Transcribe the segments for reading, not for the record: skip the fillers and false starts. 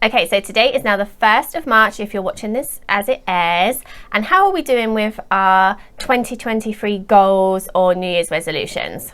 Okay, so today is now the 1st of March if you're watching this as it airs. And how are we doing with our 2023 goals or New Year's resolutions?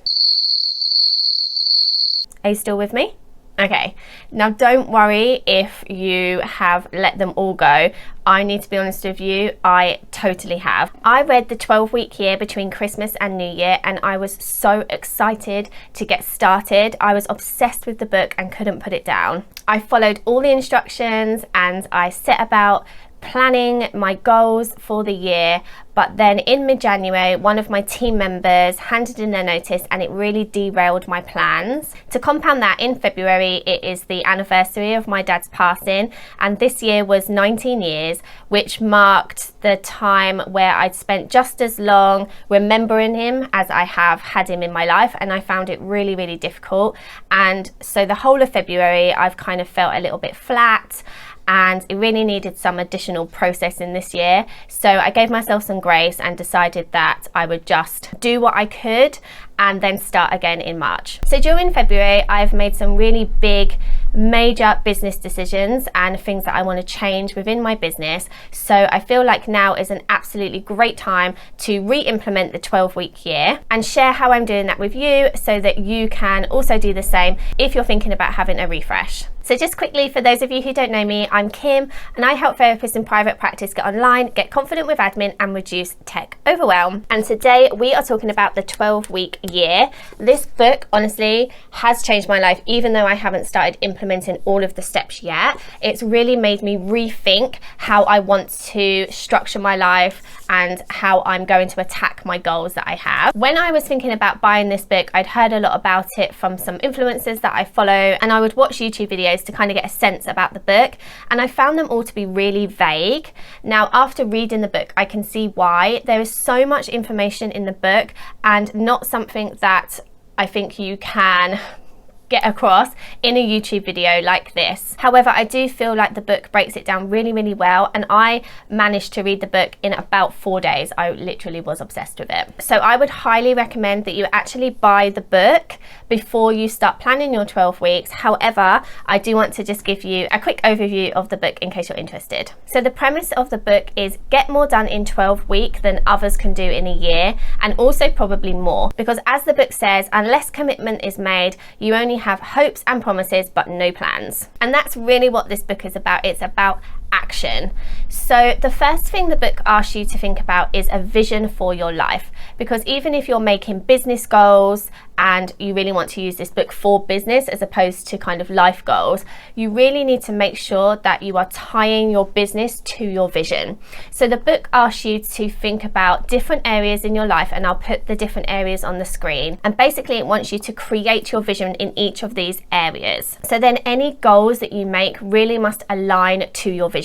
Are you still with me? Okay, now don't worry if you have let them all go. I need to be honest with you, I totally have. I read the 12-week year between Christmas and New Year and I was so excited to get started. I was obsessed with the book and couldn't put it down. I followed all the instructions and I set about planning my goals for the year, but then in mid-January one of my team members handed in their notice and it really derailed my plans. To compound that, in February it is the anniversary of my dad's passing, and this year was 19 years, which marked the time where I'd spent just as long remembering him as I have had him in my life, and I found it really difficult. And so the whole of February I've kind of felt a little bit flat, and it really needed some additional processing this year. So I gave myself some grace and decided that I would just do what I could and then start again in March. So during February, I've made some really big, major business decisions and things that I want to change within my business. So I feel like now is an absolutely great time to re-implement the 12-week year and share how I'm doing that with you so that you can also do the same if you're thinking about having a refresh. So just quickly, for those of you who don't know me, I'm Kim and I help therapists in private practice get online, get confident with admin and reduce tech overwhelm. And today we are talking about the 12-week year. This book honestly has changed my life, even though I haven't started implementing all of the steps yet. It's really made me rethink how I want to structure my life and how I'm going to attack my goals that I have. When I was thinking about buying this book, I'd heard a lot about it from some influencers that I follow, and I would watch YouTube videos to kind of get a sense about the book, and I found them all to be really vague. Now, after reading the book, I can see why. There is so much information in the book and not something that I think you can get across in a YouTube video like this. However, I do feel like the book breaks it down really well, and I managed to read the book in about 4 days. I literally was obsessed with it. So I would highly recommend that you actually buy the book before you start planning your 12 weeks. However, I do want to just give you a quick overview of the book in case you're interested. So the premise of the book is get more done in 12 weeks than others can do in a year, and also probably more, because as the book says, unless commitment is made, you only have hopes and promises but no plans. And that's really what this book is about. It's about action. So the first thing the book asks you to think about is a vision for your life, because even if you're making business goals and you really want to use this book for business as opposed to kind of life goals, you really need to make sure that you are tying your business to your vision. So the book asks you to think about different areas in your life, and I'll put the different areas on the screen, and basically it wants you to create your vision in each of these areas. So then any goals that you make really must align to your vision.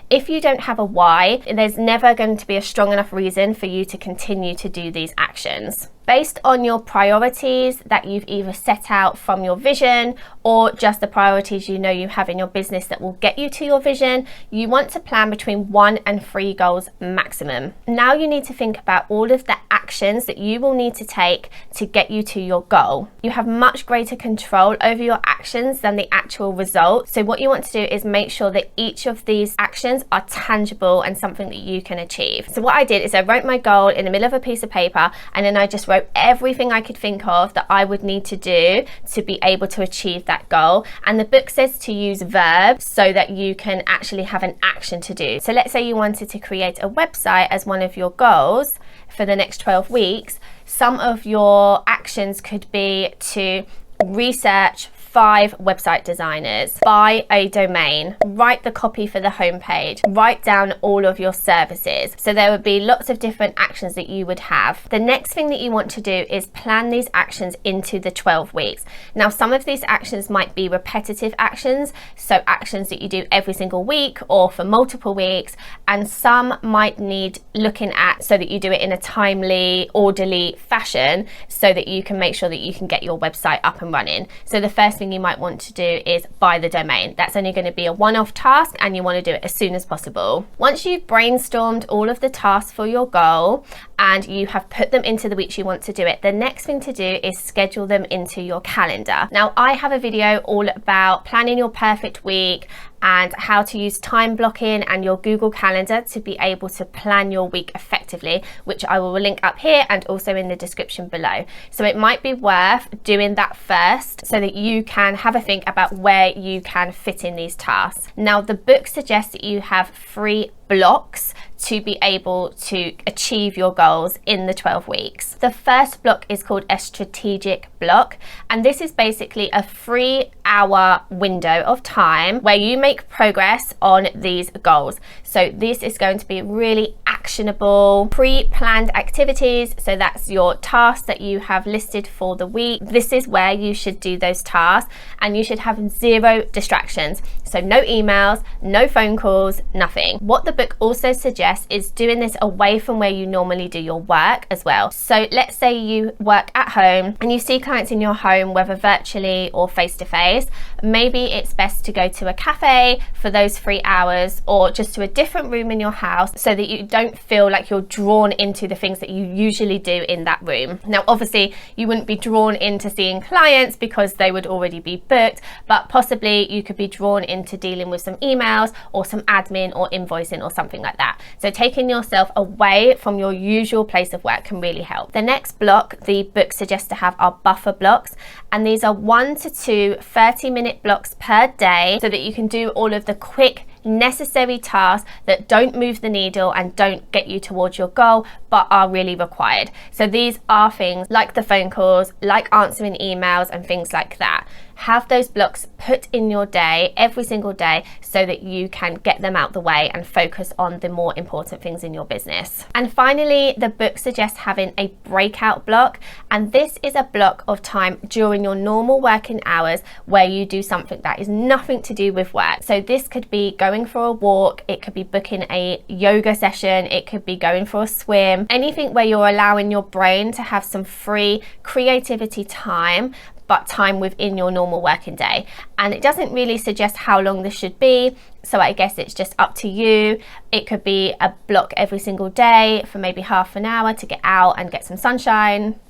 If you don't have a why, there's never going to be a strong enough reason for you to continue to do these actions. Based on your priorities that you've either set out from your vision or just the priorities you know you have in your business that will get you to your vision, you want to plan between 1 and 3 goals maximum. Now you need to think about all of the actions that you will need to take to get you to your goal. You have much greater control over your actions than the actual result. So what you want to do is make sure that each of these actions are tangible and something that you can achieve. So what I did is I wrote my goal in the middle of a piece of paper, and then I just wrote everything I could think of that I would need to do to be able to achieve that goal. And the book says to use verbs so that you can actually have an action to do. So let's say you wanted to create a website as one of your goals for the next 12 weeks. Some of your actions could be to research 5 website designers, buy a domain, write the copy for the homepage, write down all of your services. So there would be lots of different actions that you would have. The next thing that you want to do is plan these actions into the 12 weeks. Now, some of these actions might be repetitive actions, so actions that you do every single week or for multiple weeks, and some might need looking at so that you do it in a timely, orderly fashion so that you can make sure that you can get your website up and running. So the first thing you might want to do is buy the domain. That's only going to be a one-off task and you want to do it as soon as possible. Once you've brainstormed all of the tasks for your goal and you have put them into the weeks you want to do it, the next thing to do is schedule them into your calendar. Now, I have a video all about planning your perfect week and how to use time blocking and your Google Calendar to be able to plan your week effectively, which I will link up here and also in the description below. So it might be worth doing that first so that you can have a think about where you can fit in these tasks. Now, the book suggests that you have 3 blocks to be able to achieve your goals in the 12 weeks. The first block is called a strategic block, and this is basically a 3-hour window of time where you make progress on these goals. So this is going to be really actionable, pre-planned activities. So that's your tasks that you have listed for the week. This is where you should do those tasks, and you should have 0 distractions. So no emails, no phone calls, nothing. What the book also suggests is doing this away from where you normally do your work as well. So let's say you work at home and you see clients in your home, whether virtually or face-to-face. Maybe it's best to go to a cafe for those 3 hours, or just to a different room in your house, so that you don't feel like you're drawn into the things that you usually do in that room. Now, obviously, you wouldn't be drawn into seeing clients because they would already be booked, but possibly you could be drawn into dealing with some emails or some admin or invoicing or something like that. So taking yourself away from your usual place of work can really help. The next block the book suggests to have are buffer blocks, and these are 1 to 2 30-minute blocks per day so that you can do all of the quick necessary tasks that don't move the needle and don't get you towards your goal but are really required. So these are things like the phone calls, like answering emails and things like that. Have those blocks put in your day every single day so that you can get them out the way and focus on the more important things in your business. And finally, the book suggests having a breakout block, and this is a block of time during your normal working hours where you do something that is nothing to do with work. So this could be going for a walk, it could be booking a yoga session, it could be going for a swim, anything where you're allowing your brain to have some free creativity time, but time within your normal working day. And it doesn't really suggest how long this should be, so I guess it's just up to you. It could be a block every single day for maybe half an hour to get out and get some sunshine,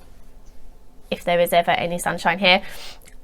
if there is ever any sunshine here.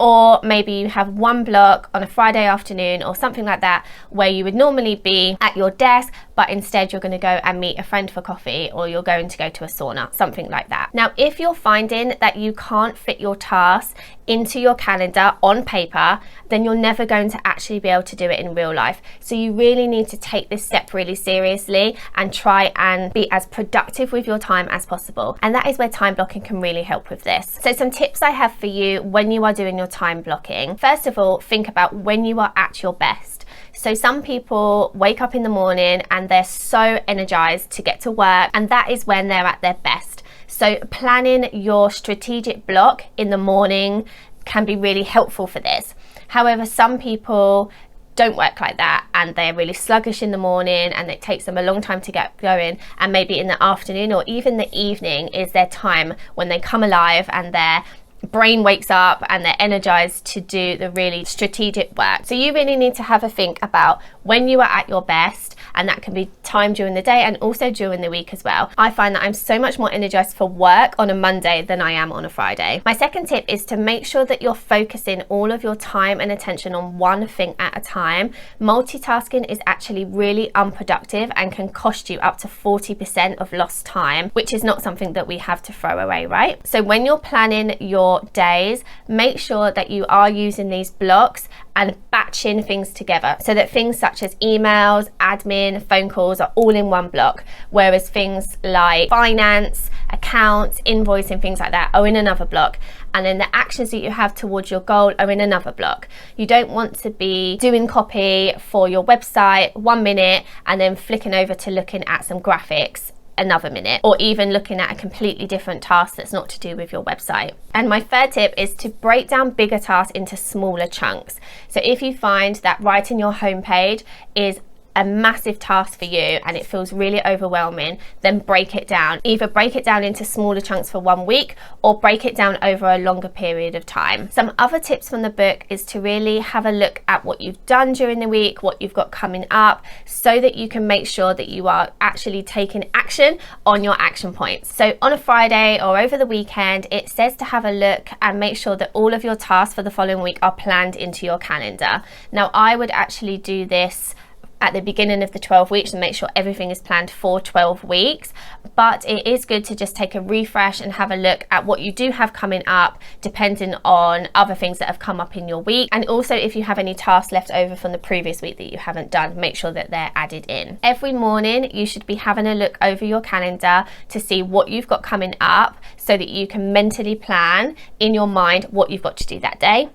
Or maybe you have one block on a Friday afternoon or something like that where you would normally be at your desk, but instead you're going to go and meet a friend for coffee, or you're going to go to a sauna, something like that. Now, if you're finding that you can't fit your tasks into your calendar on paper, then you're never going to actually be able to do it in real life. So you really need to take this step really seriously and try and be as productive with your time as possible. And that is where time blocking can really help with this. So some tips I have for you when you are doing your time blocking. First of all, think about when you are at your best. So some people wake up in the morning and they're so energized to get to work, and that is when they're at their best. So planning your strategic block in the morning can be really helpful for this. However, some people don't work like that, and they're really sluggish in the morning and it takes them a long time to get going, and maybe in the afternoon or even the evening is their time when they come alive and their brain wakes up and they're energized to do the really strategic work. So you really need to have a think about when you are at your best, and that can be time during the day and also during the week as well. I find that I'm so much more energized for work on a Monday than I am on a Friday. My second tip is to make sure that you're focusing all of your time and attention on one thing at a time. Multitasking is actually really unproductive and can cost you up to 40% of lost time, which is not something that we have to throw away, right? So when you're planning your days, make sure that you are using these blocks and batching things together, so that things such as emails, admin, phone calls are all in one block, whereas things like finance, accounts, invoicing, things like that are in another block. And then the actions that you have towards your goal are in another block. You don't want to be doing copy for your website 1 minute and then flicking over to looking at some graphics another minute, or even looking at a completely different task that's not to do with your website. And my third tip is to break down bigger tasks into smaller chunks. So if you find that writing your homepage is a massive task for you and it feels really overwhelming, then break it down. Either break it down into smaller chunks for 1 week or break it down over a longer period of time. Some other tips from the book is to really have a look at what you've done during the week, what you've got coming up, so that you can make sure that you are actually taking action on your action points. So on a Friday or over the weekend, it says to have a look and make sure that all of your tasks for the following week are planned into your calendar. Now, I would actually do this at the beginning of the 12 weeks and make sure everything is planned for 12 weeks. But it is good to just take a refresh and have a look at what you do have coming up, depending on other things that have come up in your week. And also, if you have any tasks left over from the previous week that you haven't done, make sure that they're added in. Every morning, you should be having a look over your calendar to see what you've got coming up so that you can mentally plan in your mind what you've got to do that day.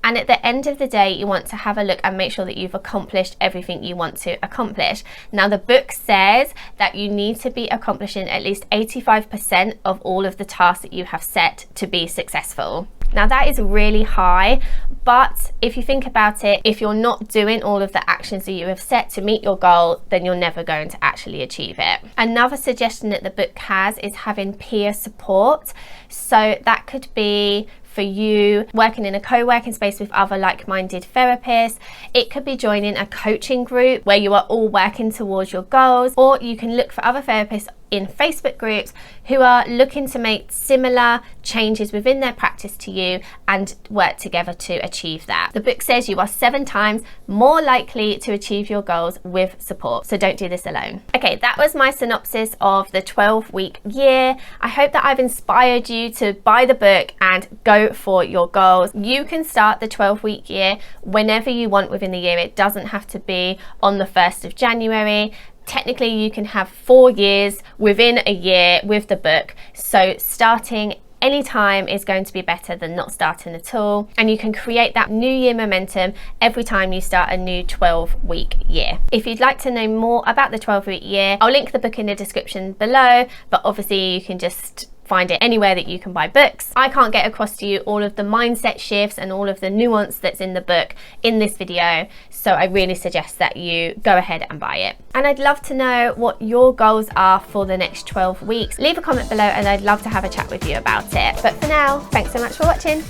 And at the end of the day, you want to have a look and make sure that you've accomplished everything you want to accomplish. Now, the book says that you need to be accomplishing at least 85% of all of the tasks that you have set to be successful. Now, that is really high, but if you think about it, if you're not doing all of the actions that you have set to meet your goal, then you're never going to actually achieve it. Another suggestion that the book has is having peer support. So that could be for you working in a co-working space with other like-minded therapists. It could be joining a coaching group where you are all working towards your goals, or you can look for other therapists in Facebook groups who are looking to make similar changes within their practice to you and work together to achieve that. The book says you are 7 times more likely to achieve your goals with support, so don't do this alone. Okay, that was my synopsis of the 12-week year. I hope that I've inspired you to buy the book and go for your goals. You can start the 12-week year whenever you want within the year. It doesn't have to be on the 1st of January. Technically, you can have 4 years within a year with the book. So starting any time is going to be better than not starting at all. And you can create that new year momentum every time you start a new 12-week year. If you'd like to know more about the 12-week year, I'll link the book in the description below, but obviously you can just find it anywhere that you can buy books. I can't get across to you all of the mindset shifts and all of the nuance that's in the book in this video, so I really suggest that you go ahead and buy it. And I'd love to know what your goals are for the next 12 weeks. Leave a comment below and I'd love to have a chat with you about it. But for now, thanks so much for watching.